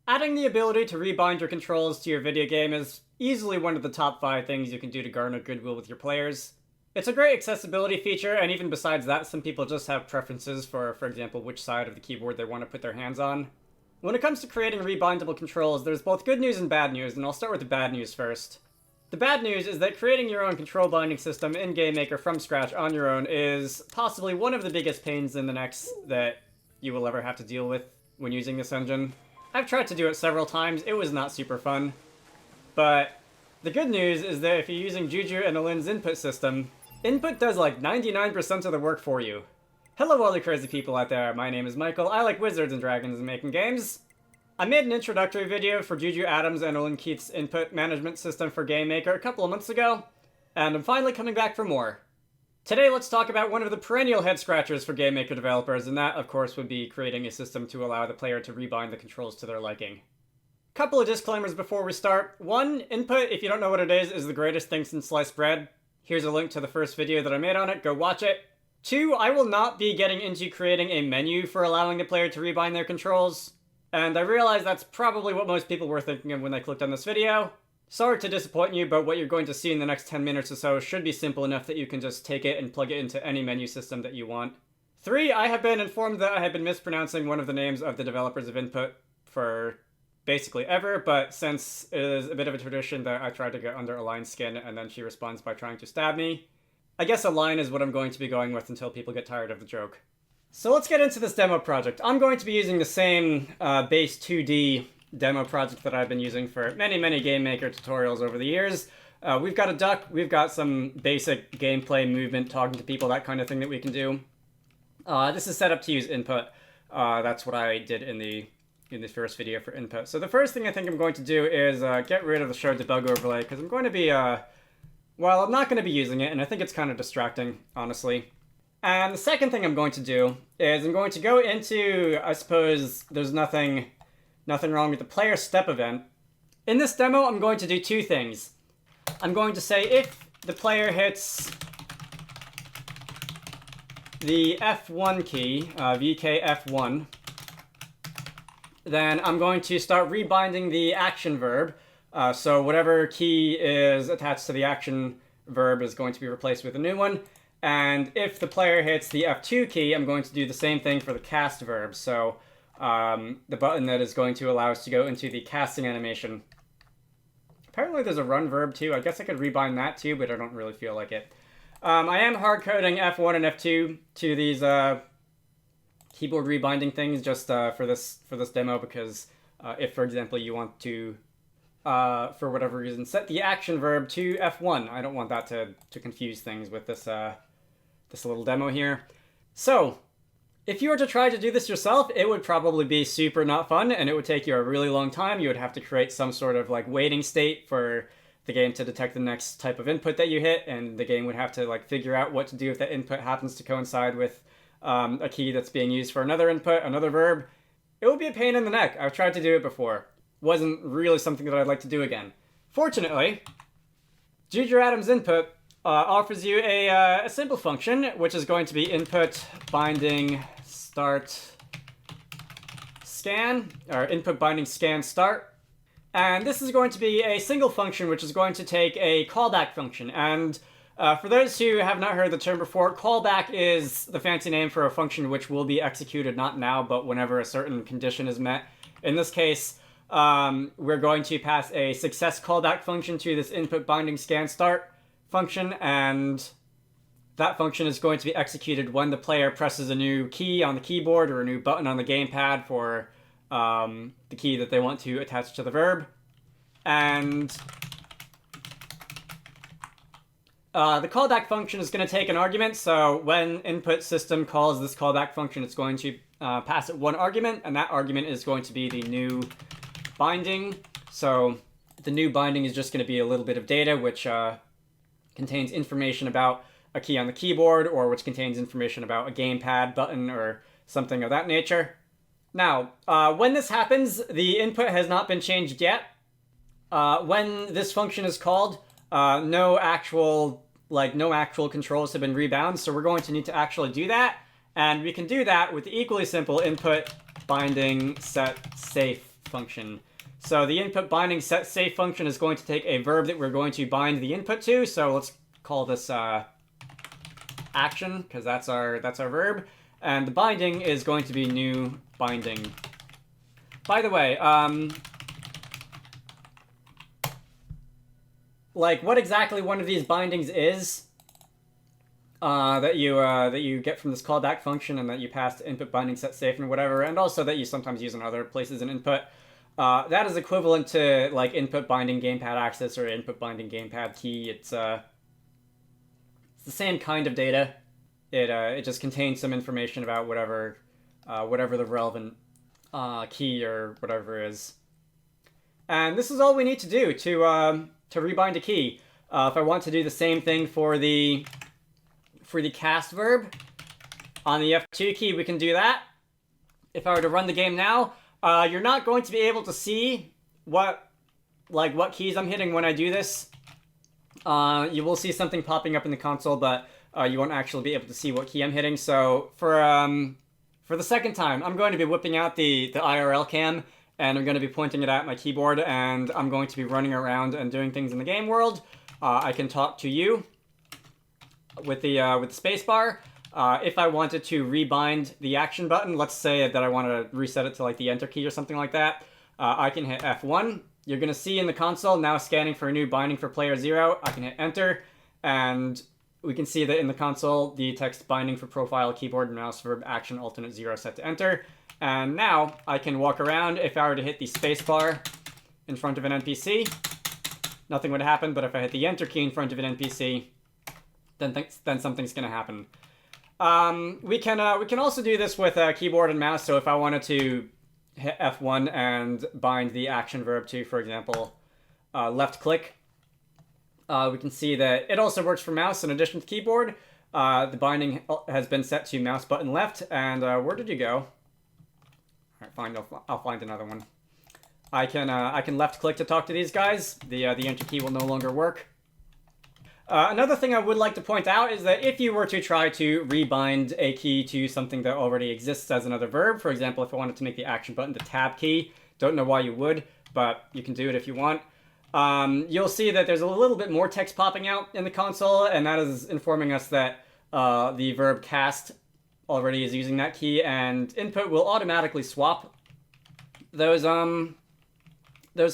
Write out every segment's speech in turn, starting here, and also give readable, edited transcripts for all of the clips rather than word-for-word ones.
Adding the ability to rebind your controls to your video game is easily one of the top 5 things you can do to garner goodwill with your players. It's a great accessibility feature, and even besides that, some people just have preferences for example, which side of the keyboard they want to put their hands on. When it comes to creating rebindable controls, there's both good news and bad news, and I'll start with the bad news first. The bad news is that creating your own control binding system in GameMaker from scratch on your own is possibly one of the biggest pains in the necks that you will ever have to deal with when using this engine. I've tried to do it several times, it was not super fun. But the good news is that if you're using Juju and Alin's input system, input does like 99% of the work for you. Hello all the crazy people out there, my name is Michael, I like wizards and dragons and making games. I made an introductory video for Juju Adams and Olin Keith's input management system for GameMaker a couple of months ago, and I'm finally coming back for more. Today let's talk about one of the perennial head scratchers for GameMaker developers, and that of course would be creating a system to allow the player to rebind the controls to their liking. Couple of disclaimers before we start. 1, input, if you don't know what it is the greatest thing since sliced bread. Here's a link to the first video that I made on it, go watch it. 2, I will not be getting into creating a menu for allowing the player to rebind their controls. And I realize that's probably what most people were thinking of when they clicked on this video. Sorry to disappoint you, but what you're going to see in the next 10 minutes or so should be simple enough that you can just take it and plug it into any menu system that you want. 3, I have been informed that I have been mispronouncing one of the names of the developers of Input for basically ever, but since it is a bit of a tradition that I try to get under Align's skin and then she responds by trying to stab me, I guess Align is what I'm going to be going with until people get tired of the joke. So let's get into this demo project. I'm going to be using the same base 2D demo project that I've been using for many GameMaker tutorials over the years. We've got a duck, we've got some basic gameplay, movement, talking to people, that kind of thing that we can do. This is set up to use input. That's what I did in the first video for input. So the first thing I think I'm going to do is get rid of the show debug overlay, because I'm going to be, well, I'm not going to be using it, and I think it's kind of distracting, honestly. And the second thing I'm going to do is I'm going to go into, I suppose there's nothing wrong with the player step event. In this demo, I'm going to do 2 things. I'm going to say if the player hits the F1 key, VK F1, then I'm going to start rebinding the action verb. So whatever key is attached to the action verb is going to be replaced with a new one. And if the player hits the F2 key, I'm going to do the same thing for the cast verb. So the button that is going to allow us to go into the casting animation. Apparently there's a run verb too. I guess I could rebind that too, but I don't really feel like it. I am hard coding F1 and F2 to these keyboard rebinding things just for this demo, because if, for example, you want to, for whatever reason, set the action verb to F1, I don't want that to confuse things with this this little demo here. So, if you were to try to do this yourself, it would probably be super not fun, and it would take you a really long time. You would have to create some sort of like waiting state for the game to detect the next type of input that you hit, and the game would have to like figure out what to do if that input happens to coincide with a key that's being used for another input, another verb. It would be a pain in the neck. I've tried to do it before. Wasn't really something that I'd like to do again. Fortunately, Juju Adams input offers you a simple function, which is going to be input binding start scan, or input binding scan start. And this is going to be a single function which is going to take a callback function. And for those who have not heard the term before, callback is the fancy name for a function which will be executed not now, but whenever a certain condition is met. In this case, we're going to pass a success callback function to this input binding scan start function, and that function is going to be executed when the player presses a new key on the keyboard or a new button on the gamepad for the key that they want to attach to the verb. And the callback function is going to take an argument, so when input system calls this callback function, it's going to pass it one argument, and that argument is going to be the new binding. So the new binding is just going to be a little bit of data which contains information about a key on the keyboard, or which contains information about a gamepad button or something of that nature. Now, when this happens, the input has not been changed yet. When this function is called, no actual controls have been rebound, so we're going to need to actually do that. And we can do that with the equally simple input binding set safe function. So the input binding set safe function is going to take a verb that we're going to bind the input to. So let's call this action, because that's our verb. And the binding is going to be new binding. By the way, like what exactly one of these bindings is that you get from this callback function and that you pass to input binding set safe and whatever, and also that you sometimes use in other places in input. That is equivalent to like input binding gamepad access or input binding gamepad key. It's the same kind of data. It just contains some information about whatever the relevant key or whatever is. And this is all we need to do to rebind a key. If I want to do the same thing for the cast verb on the F2 key, we can do that. If I were to run the game now, you're not going to be able to see what keys I'm hitting when I do this. You will see something popping up in the console, but you won't actually be able to see what key I'm hitting. So for the second time, I'm going to be whipping out the IRL cam, and I'm going to be pointing it at my keyboard, and I'm going to be running around and doing things in the game world. I can talk to you with the spacebar. If I wanted to rebind the action button, let's say that I want to reset it to like the enter key or something like that, I can hit F1. You're going to see in the console now scanning for a new binding for player 0. I can hit enter, and we can see that in the console the text binding for profile, keyboard, mouse, verb, action, alternate 0 set to enter. And now I can walk around. If I were to hit the spacebar in front of an NPC, nothing would happen, but if I hit the enter key in front of an NPC, then something's going to happen. We can also do this with keyboard and mouse. So if I wanted to hit F1 and bind the action verb to, for example, left click, we can see that it also works for mouse in addition to keyboard. The binding has been set to mouse button left. And where did you go? All right, fine. I'll find another one. I can left click to talk to these guys. The enter key will no longer work. Another thing I would like to point out is that if you were to try to rebind a key to something that already exists as another verb, for example, if I wanted to make the action button the tab key, don't know why you would, but you can do it if you want. You'll see that there's a little bit more text popping out in the console, and that is informing us that the verb cast already is using that key, and input will automatically swap those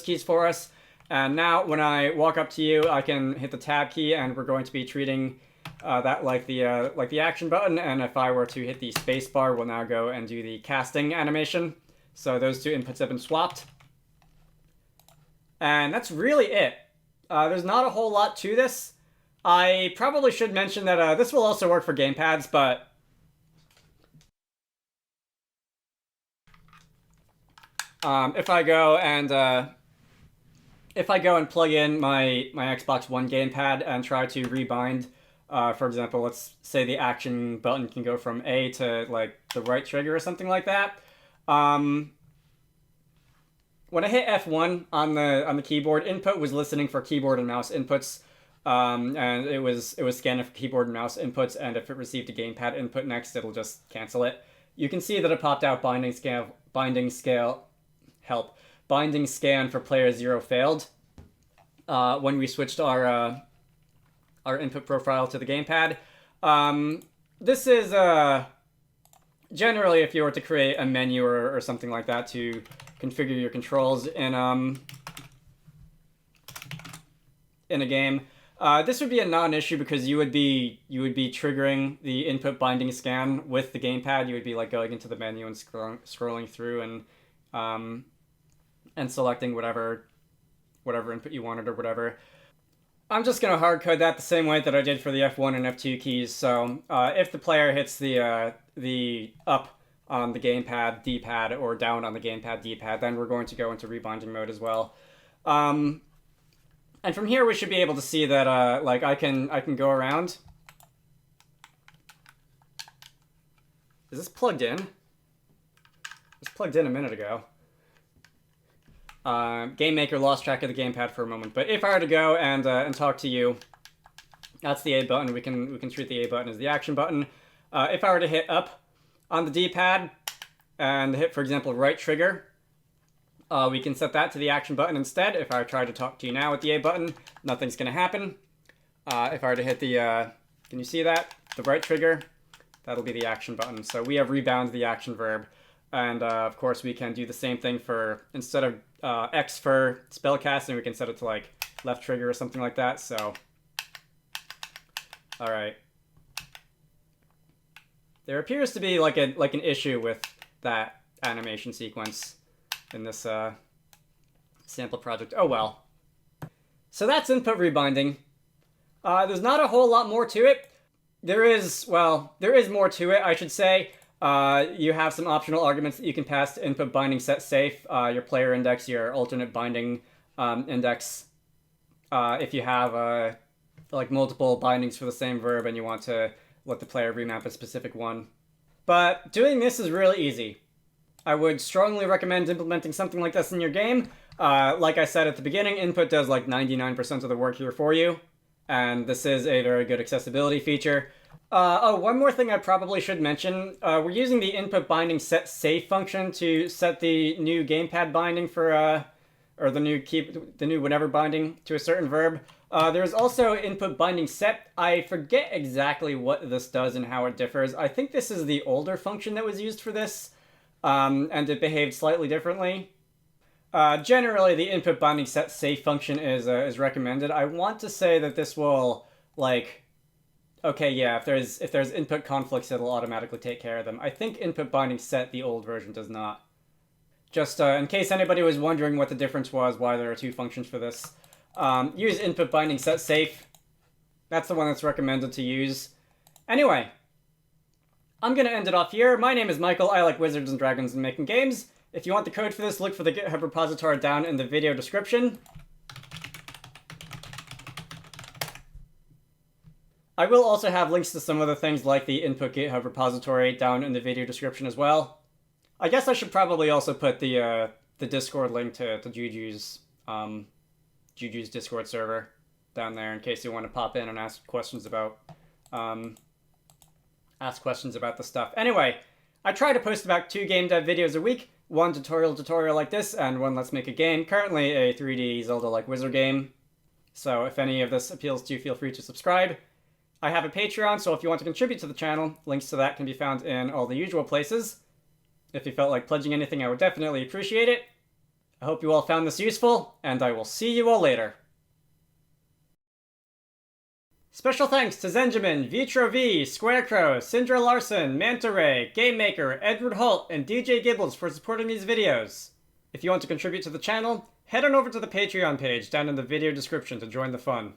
keys for us. And now when I walk up to you, I can hit the tab key, and we're going to be treating that like the action button. And if I were to hit the space bar, we'll now go and do the casting animation. So those two inputs have been swapped. And that's really it. There's not a whole lot to this. I probably should mention that this will also work for gamepads, but if I go and plug in my Xbox One gamepad and try to rebind, for example, let's say the action button can go from A to like the right trigger or something like that. When I hit F1 on the keyboard, input was listening for keyboard and mouse inputs, and it was scanning for keyboard and mouse inputs. And if it received a gamepad input next, it'll just cancel it. You can see that it popped out binding scan for player 0 failed when we switched our input profile to the gamepad. This is generally if you were to create a menu or something like that to configure your controls in a game. This would be a non-issue because you would be triggering the input binding scan with the gamepad. You would be like going into the menu and scrolling through and selecting whatever input you wanted or whatever. I'm just going to hard code that the same way that I did for the F1 and F2 keys. So if the player hits the up on the gamepad D-pad or down on the gamepad D-pad, then we're going to go into rebinding mode as well. And from here we should be able to see that like I can go around. Is this plugged in? It was plugged in a minute ago. GameMaker lost track of the gamepad for a moment, but if I were to go and talk to you, that's the A button. We can treat the A button as the action button. If I were to hit up on the D-pad and hit, for example, right trigger, We can set that to the action button instead. If I try to talk to you now with the A button, nothing's going to happen. If I were to hit the, can you see that? The right trigger, that'll be the action button. So we have rebound the action verb. And of course we can do the same thing for, instead of X for spellcasting, we can set it to like left trigger or something like that. So, all right. There appears to be like an issue with that animation sequence in this sample project. Oh well. So that's input rebinding. There's not a whole lot more to it. There is more to it, I should say. You have some optional arguments that you can pass to input binding set safe, your player index, your alternate binding index. If you have like multiple bindings for the same verb and you want to let the player remap a specific one. But doing this is really easy. I would strongly recommend implementing something like this in your game. Like I said at the beginning, input does like 99% of the work here for you. And this is a very good accessibility feature. One more thing I probably should mention. We're using the input binding set safe function to set the new gamepad binding for, or the new whenever binding to a certain verb. There's also input binding set. I forget exactly what this does and how it differs. I think this is the older function that was used for this, and it behaved slightly differently. Generally, the input binding set safe function is recommended. I want to say that this will, like, okay, yeah, if there's input conflicts, it'll automatically take care of them. I think input binding set, the old version, does not. Just in case anybody was wondering what the difference was, why there are two functions for this. Use input binding set safe. That's the one that's recommended to use. Anyway, I'm going to end it off here. My name is Michael. I like wizards and dragons and making games. If you want the code for this, look for the GitHub repository down in the video description. I will also have links to some other things like the input GitHub repository down in the video description as well. I guess I should probably also put the Discord link to Juju's Discord server down there in case you want to pop in and ask questions about the stuff. Anyway, I try to post about 2 game dev videos a week. One tutorial like this, and one Let's Make a Game. Currently a 3D Zelda-like wizard game. So if any of this appeals to you, feel free to subscribe. I have a Patreon, so if you want to contribute to the channel, links to that can be found in all the usual places. If you felt like pledging anything, I would definitely appreciate it. I hope you all found this useful, and I will see you all later. Special thanks to Zenjamin, VitroV, Squarecrow, Syndra Larson, Manta Ray, GameMaker, Edward Holt, and DJ Gibbles for supporting these videos. If you want to contribute to the channel, head on over to the Patreon page down in the video description to join the fun.